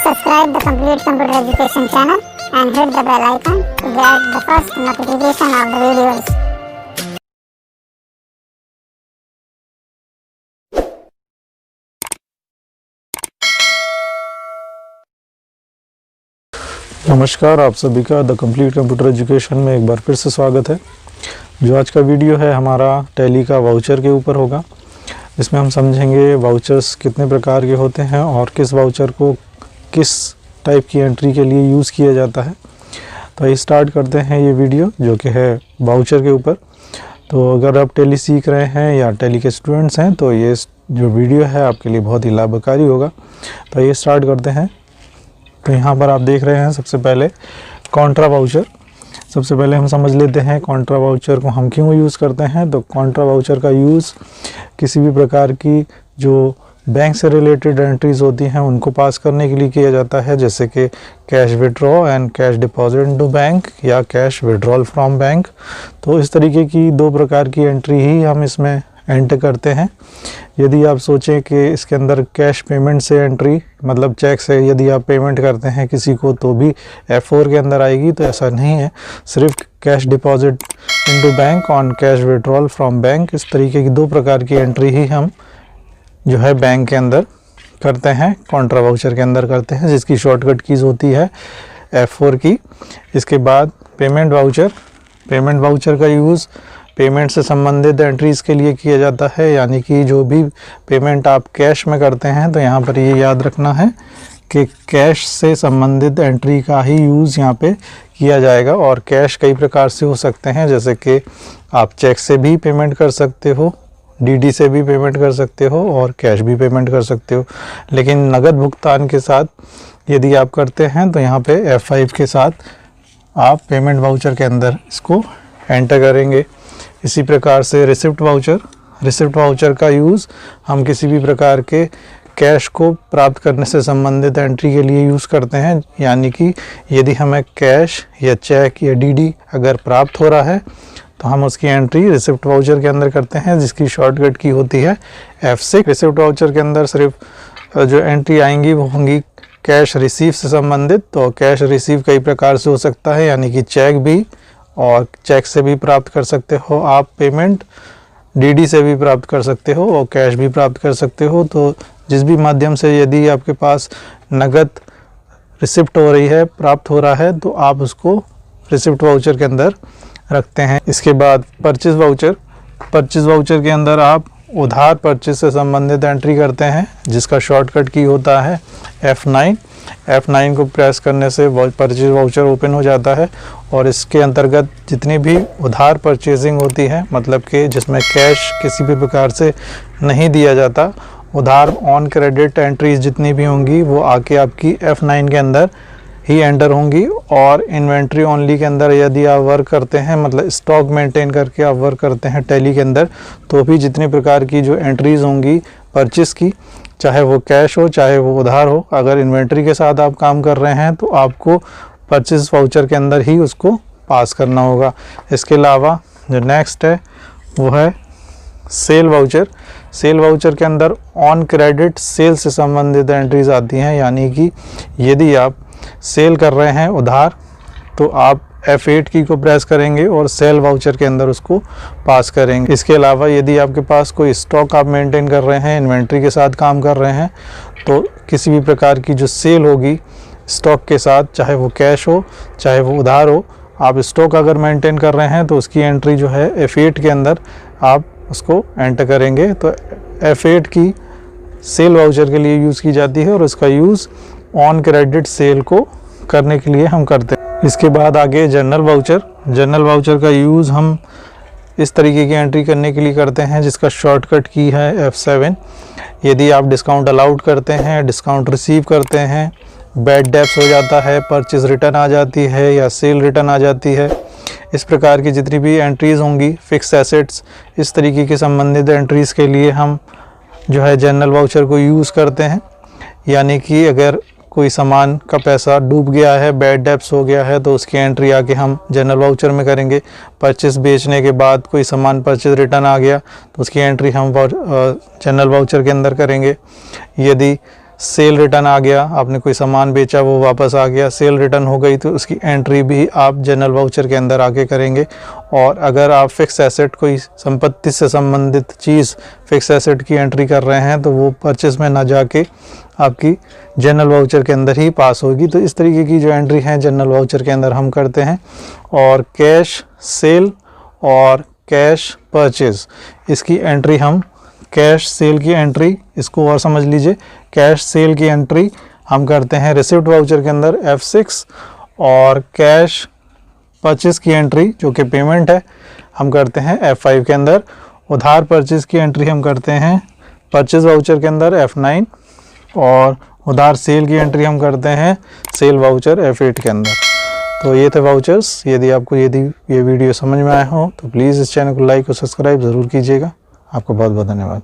subscribe the Complete Computer Education channel and hit the bell icon to get the first notification of the videos. नमस्कार, आप सभी का the complete computer education में एक बार फिर से स्वागत है। जो आज का वीडियो है हमारा टैली का वाउचर के ऊपर होगा। इसमें हम समझेंगे वाउचर्स कितने प्रकार के होते हैं और किस वाउचर को किस टाइप की एंट्री के लिए यूज़ किया जाता है। तो ये स्टार्ट करते हैं ये वीडियो जो कि है वाउचर के ऊपर। तो अगर आप टैली सीख रहे हैं या टैली के स्टूडेंट्स हैं तो ये जो वीडियो है आपके लिए बहुत ही लाभकारी होगा। तो ये स्टार्ट करते हैं। तो यहाँ पर आप देख रहे हैं सबसे पहले कॉन्ट्रा वाउचर। सबसे पहले हम समझ लेते हैं कॉन्ट्रा वाउचर को हम क्यों यूज़ करते हैं। तो कॉन्ट्रा वाउचर का यूज़ किसी भी प्रकार की जो बैंक से रिलेटेड एंट्रीज़ होती हैं उनको पास करने के लिए किया जाता है, जैसे कि cash withdraw and cash deposit into bank या कैश विड्रॉल फ्रॉम बैंक। तो इस तरीके की दो प्रकार की एंट्री ही हम इसमें एंटर करते हैं। यदि आप सोचें कि इसके अंदर कैश पेमेंट से एंट्री मतलब चेक से यदि आप पेमेंट करते हैं किसी को तो भी F4 के अंदर आएगी, तो ऐसा नहीं है। सिर्फ cash deposit into bank on cash withdrawal from bank, इस तरीके की दो प्रकार की एंट्री ही हम जो है बैंक के अंदर करते हैं, कॉन्ट्रा वाउचर के अंदर करते हैं, जिसकी शॉर्टकट कीज़ होती है F4 की। इसके बाद पेमेंट वाउचर। पेमेंट वाउचर का यूज़ पेमेंट से संबंधित एंट्रीज़ के लिए किया जाता है, यानी कि जो भी पेमेंट आप कैश में करते हैं तो यहाँ पर ये याद रखना है कि कैश से संबंधित एंट्री का ही यूज़ यहाँ पे किया जाएगा। और कैश कई प्रकार से हो सकते हैं, जैसे कि आप चेक से भी पेमेंट कर सकते हो, DD से भी पेमेंट कर सकते हो और कैश भी पेमेंट कर सकते हो। लेकिन नगद भुगतान के साथ यदि आप करते हैं तो यहाँ पे F5 के साथ आप पेमेंट वाउचर के अंदर इसको एंटर करेंगे। इसी प्रकार से रिसिप्ट वाउचर। रिसिप्ट वाउचर का यूज़ हम किसी भी प्रकार के कैश को प्राप्त करने से संबंधित एंट्री के लिए यूज़ करते हैं, यानी कि यदि हमें कैश या चेक या DD अगर प्राप्त हो रहा है तो हम उसकी एंट्री रिसिप्ट वाउचर के अंदर करते हैं, जिसकी शॉर्टकट की होती है F6। रिसिप्ट वाउचर के अंदर सिर्फ जो एंट्री आएंगी वो होंगी कैश रिसीव से संबंधित। तो कैश रिसीव कई प्रकार से हो सकता है, यानी कि चेक भी और चेक से भी प्राप्त कर सकते हो आप पेमेंट, DD से भी प्राप्त कर सकते हो और कैश भी प्राप्त कर सकते हो। तो जिस भी माध्यम से यदि आपके पास नगद रिसिप्ट हो रही है, प्राप्त हो रहा है, तो आप उसको रिसिप्ट वाउचर के अंदर रखते हैं। इसके बाद परचेज वाउचर। परचेज वाउचर के अंदर आप उधार परचेज से संबंधित एंट्री करते हैं, जिसका शॉर्टकट की होता है F9। F9 को प्रेस करने से परचेज वाउचर ओपन हो जाता है और इसके अंतर्गत जितनी भी उधार परचेजिंग होती है, मतलब कि जिसमें कैश किसी भी प्रकार से नहीं दिया जाता, उधार ऑन क्रेडिट एंट्रीज जितनी भी होंगी वो आके आपकी F9 के अंदर ही एंटर होंगी। और इन्वेंट्री ओनली के अंदर यदि आप वर्क करते हैं, मतलब स्टॉक मेंटेन करके आप वर्क करते हैं टैली के अंदर, तो भी जितनी प्रकार की जो एंट्रीज़ होंगी परचेस की, चाहे वो कैश हो चाहे वो उधार हो, अगर इन्वेंट्री के साथ आप काम कर रहे हैं तो आपको परचेस वाउचर के अंदर ही उसको पास करना होगा। इसके अलावा जो नेक्स्ट है वो है सेल वाउचर। सेल वाउचर के अंदर ऑन क्रेडिट सेल से संबंधित एंट्रीज आती हैं, यानी कि यदि आप सेल कर रहे हैं उधार तो आप F8 की को प्रेस करेंगे और सेल वाउचर के अंदर उसको पास करेंगे। इसके अलावा यदि आपके पास कोई स्टॉक आप मेंटेन कर रहे हैं, इन्वेंट्री के साथ काम कर रहे हैं, तो किसी भी प्रकार की जो सेल होगी स्टॉक के साथ, चाहे वो कैश हो चाहे वो उधार हो, आप स्टॉक अगर मेंटेन कर रहे हैं तो उसकी एंट्री जो है F8 के अंदर आप उसको एंटर करेंगे। तो F8 की सेल वाउचर के लिए यूज़ की जाती है और उसका यूज़ ऑन क्रेडिट सेल को करने के लिए हम करते हैं। इसके बाद आगे जनरल वाउचर। जनरल वाउचर का यूज़ हम इस तरीके की एंट्री करने के लिए करते हैं, जिसका शॉर्टकट की है F7। यदि आप डिस्काउंट अलाउड करते हैं, डिस्काउंट रिसीव करते हैं, बैड डेप्स हो जाता है, परचेज रिटर्न आ जाती है या सेल रिटर्न आ जाती है, इस प्रकार की जितनी भी एंट्रीज़ होंगी, फिक्स एसेट्स, इस तरीके के संबंधित एंट्रीज़ के लिए हम जो है जनरल वाउचर को यूज़ करते हैं। यानी कि अगर कोई सामान का पैसा डूब गया है, बैड डेप्स हो गया है, तो उसकी एंट्री आके हम जनरल वाउचर में करेंगे। परचेस बेचने के बाद कोई सामान परचेस रिटर्न आ गया तो उसकी एंट्री हम जनरल वाउचर के अंदर करेंगे। यदि सेल रिटर्न आ गया, आपने कोई सामान बेचा वो वापस आ गया, सेल रिटर्न हो गई तो उसकी एंट्री भी आप जनरल वाउचर के अंदर आके करेंगे। और अगर आप फिक्स एसेट, कोई संपत्ति से संबंधित चीज़, फिक्स एसेट की एंट्री कर रहे हैं तो वो परचेस में ना जाके आपकी जनरल वाउचर के अंदर ही पास होगी। तो इस तरीके की जो एंट्री है जनरल वाउचर के अंदर हम करते हैं। और कैश सेल और कैश परचेज, इसकी एंट्री हम, कैश सेल की एंट्री, इसको और समझ लीजिए, कैश सेल की एंट्री हम करते हैं रिसिप्ट वाउचर के अंदर F6, और कैश परचेज की एंट्री जो कि पेमेंट है हम करते हैं F5 के अंदर। उधार परचेज की एंट्री हम करते हैं परचेज वाउचर के अंदर F9, और उधार सेल की एंट्री हम करते हैं सेल वाउचर F8 के अंदर। तो ये थे वाउचर्स। यदि आपको ये वीडियो समझ में आया हो तो प्लीज़ इस चैनल को लाइक और सब्सक्राइब ज़रूर कीजिएगा। आपको बहुत बहुत धन्यवाद।